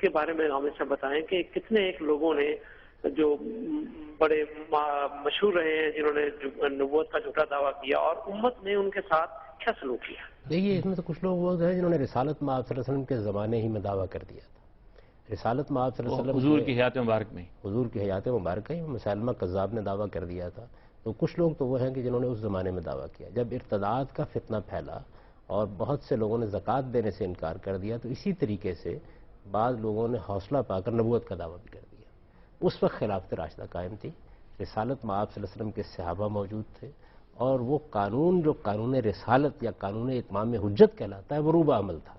के बारे में हमें सब बताएं कि कितने एक लोगों ने जो बड़े मशहूर रहे हैं जिन्होंने नबूवत का झूठा दावा किया और उम्मत ने उनके साथ क्या सलूक किया। देखिए, इसमें तो कुछ लोग वो हैं जिन्होंने रिसालत में आप सल्लल्लाहु अलैहि वसल्लम के ज़माने ही में दावा कर दिया था। रिसालत में आप सल्लल्लाहु अलैहि वसल्लम हुजूर की हयात मुबारक में, हुजूर की हयात मुबारक में मुसैलमा कज़्ज़ाब ने दावा कर दिया था। तो कुछ लोग तो वो हैं कि जिन्होंने उस ज़माने में दावा किया। जब इर्तदाद का फितना फैला और बहुत से लोगों ने ज़कात देने से इनकार कर दिया, तो इसी तरीके से बाद लोगों ने हौसला पाकर नबूवत का दावा भी कर दिया। उस वक्त खिलाफत राशिदा कायम थी, रिसालत में आप सल्लल्लाहु अलैहि वसल्लम के सहाबा मौजूद थे, और वो कानून जो कानून रिसालत या कानून इत्माम हुज्जत कहलाता है वो रूबा अमल था।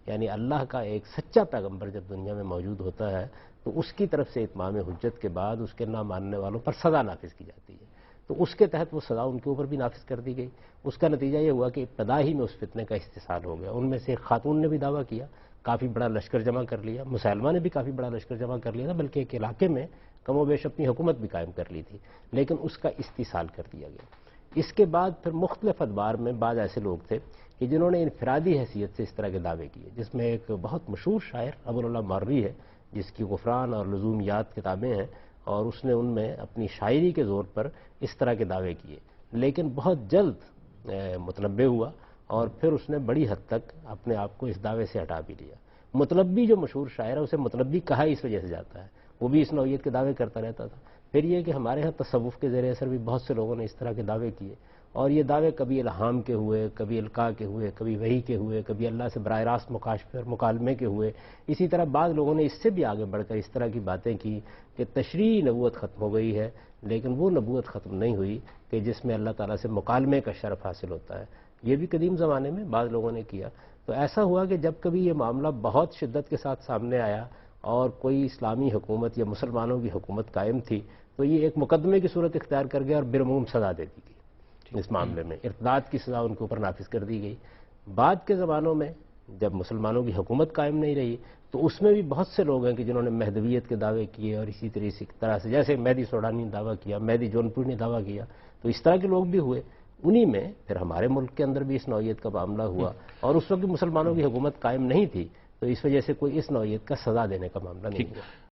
यानी अल्लाह का एक सच्चा पैगंबर जब दुनिया में मौजूद होता है तो उसकी तरफ से इत्माम हुज्जत के बाद उसके ना मानने वालों पर सज़ा नाफिज की जाती है। तो उसके तहत वो सज़ा उनके ऊपर भी नाफिज कर दी गई। उसका नतीजा ये हुआ कि इब्तदा ही में उस फितने का इस्तिसाल हो गया। उनमें से एक खातून ने भी दावा किया, काफ़ी बड़ा लश्कर जमा कर लिया, मुसलमान ने भी काफ़ी बड़ा लश्कर जमा कर लिया था, बल्कि एक इलाके में कमोबेश अपनी हुकूमत भी कायम कर ली थी, लेकिन उसका इस्तिसाल कर दिया गया। इसके बाद फिर मुख्तलिफ अदवार में बाद ऐसे लोग थे कि जिन्होंने इनफरादी हैसियत से इस तरह के दावे किए, जिसमें एक बहुत मशहूर शायर अबुल मारवी है, जिसकी गुफरान और लज़ूमियात किताबें हैं, और उसने उनमें अपनी शायरी के ज़ोर पर इस तरह के दावे किए, लेकिन बहुत जल्द मुतनब्बे हुआ और फिर उसने बड़ी हद तक अपने आप को इस दावे से हटा भी लिया। मुतनब्बी जो मशहूर शायर है उसे मुतनब्बी कहा इस वजह से जाता है, वो भी इस नौइयत के दावे करता रहता था। फिर ये कि हमारे यहाँ तसव्वुफ़ के ज़रिए असर भी बहुत से लोगों ने इस तरह के दावे किए, और ये दावे कभी इल्हाम के हुए, कभी इल्का के हुए, कभी वही के हुए, कभी अल्लाह से बराह रास्त मुकाशफे और मुकालमे के हुए। इसी तरह बाद लोगों ने इससे भी आगे बढ़कर इस तरह की बातें की कि तशरीई नबूवत ख़त्म हो गई है, लेकिन वो नबूवत ख़त्म नहीं हुई कि जिसमें अल्लाह ताला से मुकालमे का शरफ़ हासिल होता है। ये भी कदीम ज़माने में बाद लोगों ने किया। तो ऐसा हुआ कि जब कभी ये मामला बहुत शिद्दत के साथ सामने आया और कोई इस्लामी हुकूमत या मुसलमानों की हुकूमत कायम थी, तो ये एक मुकदमे की सूरत इख्तियार कर गया और बिरमूम सज़ा दे दी गई। इस मामले में इर्तदाद की सज़ा उनके ऊपर नाफिज कर दी गई। बाद के ज़मानों में जब मुसलमानों की हुकूमत कायम नहीं रही, तो उसमें भी बहुत से लोग हैं कि जिन्होंने महदवियत के दावे किए, और इसी तरह से जैसे मेहदी सोडानी ने दावा किया, मेहदी जौनपुर ने दावा किया, तो इस तरह के लोग भी हुए। उन्हीं में फिर हमारे मुल्क के अंदर भी इस नौइयत का मामला हुआ, और उस वक्त मुसलमानों की हुकूमत कायम नहीं थी, तो इस वजह से कोई इस नौइयत का सज़ा देने का मामला नहीं हुआ।